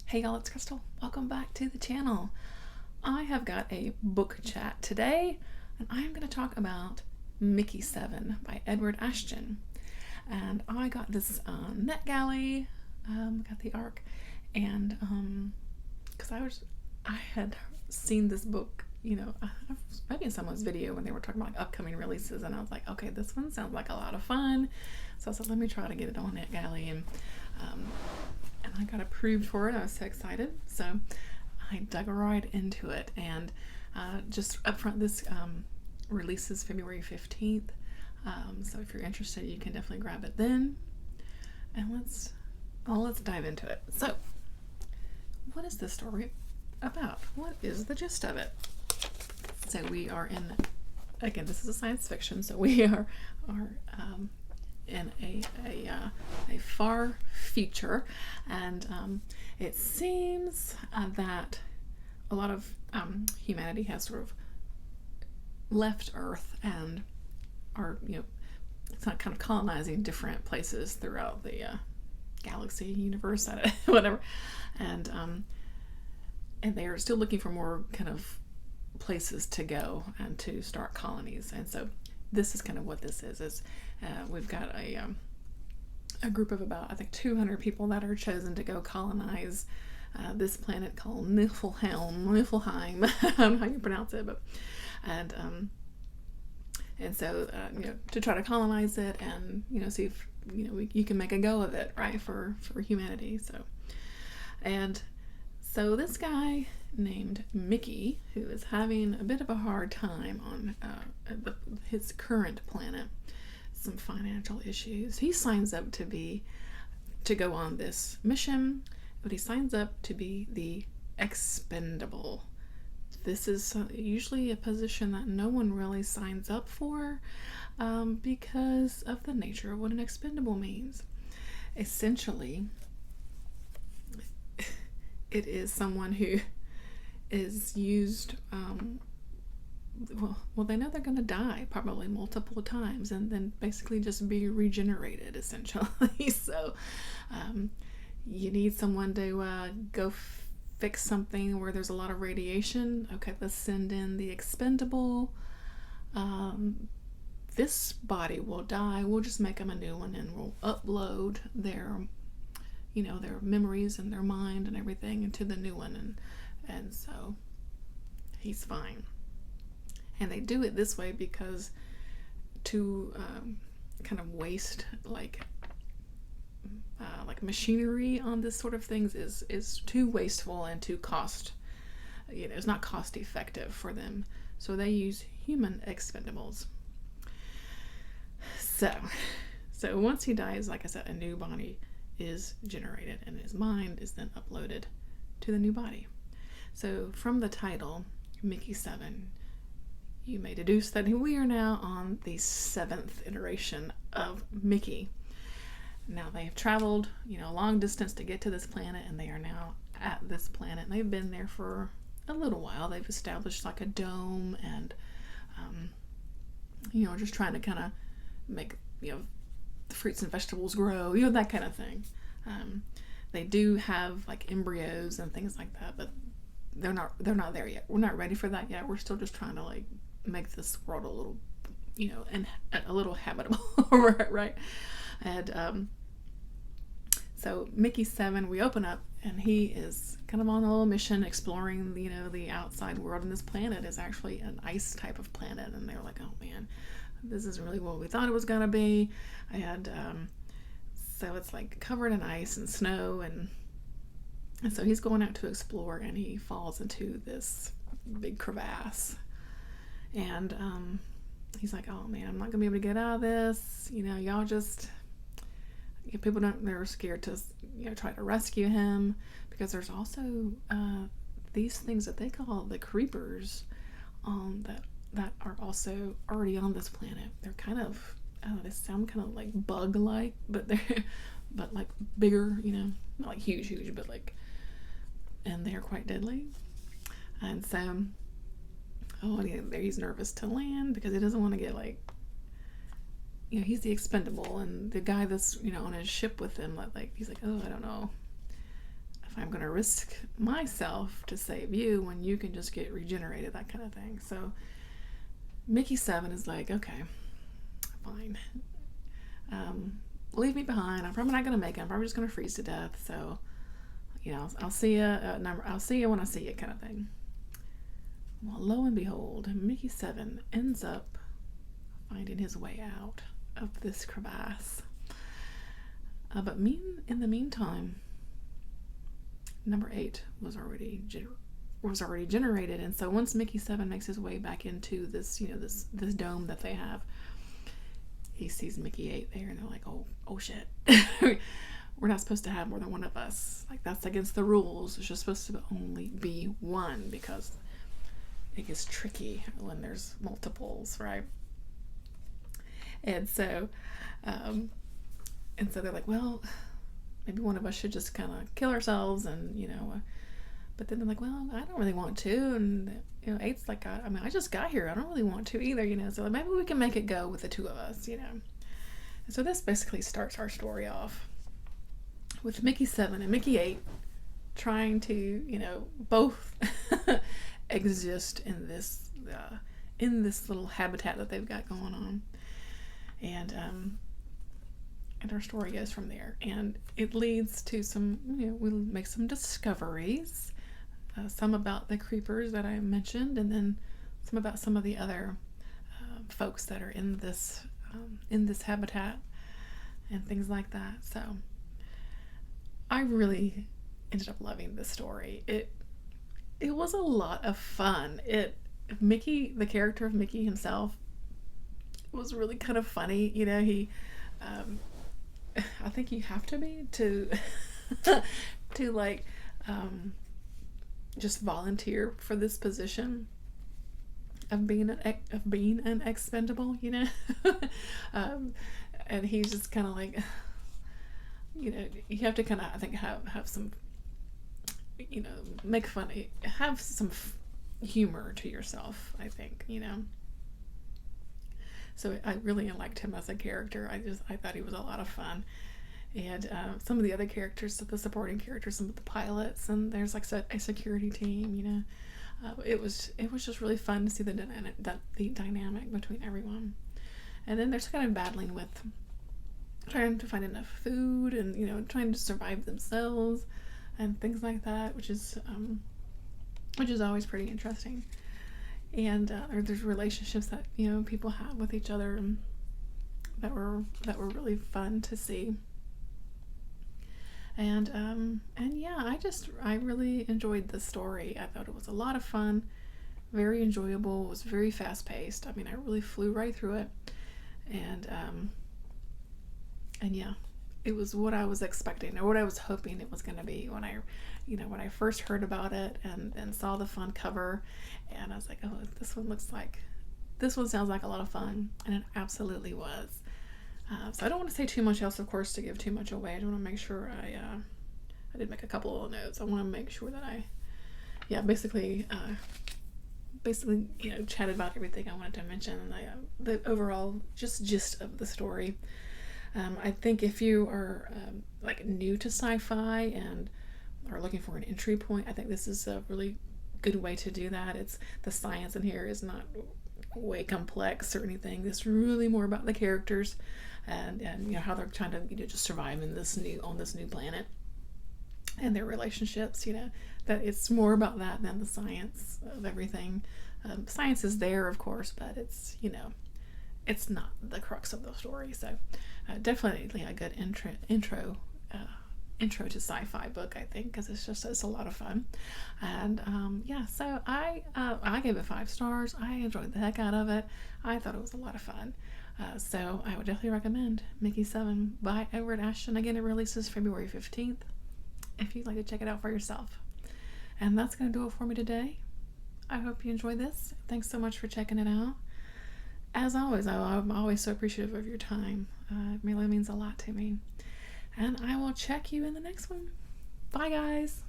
Hey y'all, it's Crystal. Welcome back to the channel. I have got a book chat today, and I'm going to talk about Mickey 7 by Edward Ashton. And I got this NetGalley, got the ARC, and because I had seen this book, maybe in someone's video when they were talking about like upcoming releases, and I was like, okay, this one sounds like a lot of fun. So I said, let me try to get it on NetGalley, and I got approved for it. I was so excited. So I dug right into it, and just up front, this releases February 15th. So if you're interested, you can definitely grab it then. And let's dive into it. So what is this story about? What is the gist of it? So we are in, again, this is a science fiction, so we are in a far future, and it seems that a lot of humanity has sort of left Earth and are, it's not kind of colonizing different places throughout the galaxy, universe, whatever, and they are still looking for more kind of places to go and to start colonies. And so this is kind of what this is we've got a group of about, I think, 200 people that are chosen to go colonize this planet called Niflheim. I don't know how you pronounce it, but and so to try to colonize it and see if you can make a go of it, right, for humanity. So this guy named Mickey, who is having a bit of a hard time on his current planet, some financial issues. He signs up to go on this mission, but he signs up to be the expendable. This is usually a position that no one really signs up for because of the nature of what an expendable means. Essentially, it is someone who is used, well, they know they're going to die probably multiple times and then basically just be regenerated, essentially. So you need someone to go fix something where there's a lot of radiation. Okay, let's send in the expendable. This body will die. We'll just make them a new one, and we'll upload their their memories and their mind and everything into the new one, and so he's fine. And they do it this way because to kind of waste like machinery on this sort of things is too wasteful and too it's not cost effective for them. So they use human expendables. So once he dies, like I said, a new body is generated, and his mind is then uploaded to the new body. So from the title, Mickey 7, you may deduce that we are now on the 7th iteration of Mickey. Now they have traveled, a long distance to get to this planet, and they are now at this planet. And they've been there for a little while. They've established like a dome, and just trying to kind of make the fruits and vegetables grow, that kind of thing. They do have like embryos and things like that, but they're not there yet. We're not ready for that yet. We're still just trying to like make this world a little, and a little habitable, right? And so Mickey 7, we open up, and he is kind of on a little mission exploring, the outside world. And this planet is actually an ice type of planet, and they're like, oh man, this isn't really what we thought it was gonna be. So it's like covered in ice and snow, and so he's going out to explore, and he falls into this big crevasse, and he's like, oh man, I'm not gonna be able to get out of this. Y'all just, they're scared to try to rescue him, because there's also these things that they call the creepers that are also already on this planet. They're kind of, they sound kind of like bug-like, but but like bigger, not like huge, but like, and they're quite deadly. And so, he's nervous to land because he doesn't want to get like, he's the expendable, and the guy that's on his ship with him, like he's like, oh, I don't know if I'm going to risk myself to save you when you can just get regenerated, that kind of thing. So Mickey 7 is like, okay, fine. Leave me behind. I'm probably not going to make it. I'm probably just going to freeze to death. So, you know, I'll see you. I'll see you when I see you, kind of thing. Well, lo and behold, Mickey 7 ends up finding his way out of this crevasse. But in the meantime, number 8 was already generated, and so once Mickey 7 makes his way back into this, you know, this dome that they have, he sees Mickey 8 there, and they're like, oh shit, we're not supposed to have more than one of us. Like, that's against the rules. It's just supposed to only be one, because it gets tricky when there's multiples, right? And so they're like, well, maybe one of us should just kind of kill ourselves, and, you know, but then they're like, well, I don't really want to, and, you know, 8's like, I just got here, I don't really want to either, you know, so maybe we can make it go with the two of us, you know. And so this basically starts our story off with Mickey 7 and Mickey 8 trying to, you know, both exist in this little habitat that they've got going on, and our story goes from there, and it leads to some, you know, we'll make some discoveries, some about the creepers that I mentioned, and then some about some of the other folks that are in this habitat and things like that. So I really ended up loving this story. It was a lot of fun. Mickey, the character of Mickey himself, was really kind of funny. You know, he I think you have to be to like just volunteer for this position of being an expendable, you know. And he's just kind of like, you know, you have to kind of, I think, have some, you know, make fun, have some humor to yourself, I think, you know. So I really liked him as a character. I thought he was a lot of fun. And some of the other characters, the supporting characters, some of the pilots, and there's like a security team, you know. It was just really fun to see the dynamic between everyone. And then they're just kind of battling with trying to find enough food, and, you know, trying to survive themselves and things like that, which is always pretty interesting. And there's relationships that, you know, people have with each other, and that were really fun to see. And yeah, I really enjoyed the story. I thought it was a lot of fun, very enjoyable. It was very fast paced. I mean, I really flew right through it, and yeah, it was what I was expecting, or what I was hoping it was going to be when I first heard about it and saw the fun cover, and I was like, oh, this one sounds like a lot of fun, and it absolutely was. So I don't want to say too much else, of course, to give too much away. I want to make sure I did make a couple of notes. I want to make sure that basically, you know, chatted about everything I wanted to mention, and the overall gist of the story. I think if you are like new to sci-fi and are looking for an entry point, I think this is a really good way to do that. The science in here is not way complex or anything. This is really more about the characters and you know, how they're trying to, you know, just survive on this new planet, and their relationships. You know, that it's more about that than the science of everything. Science is there, of course, but it's, you know, it's not the crux of the story. So definitely a good intro to sci-fi book, I think, because it's a lot of fun. And yeah, so I gave it 5 stars. I enjoyed the heck out of it. I thought it was a lot of fun. So I would definitely recommend Mickey 7 by Edward Ashton. Again, it releases February 15th, if you'd like to check it out for yourself. And that's going to do it for me today. I hope you enjoyed this. Thanks so much for checking it out. As always, I'm always so appreciative of your time. It really means a lot to me. And I will check you in the next one. Bye, guys.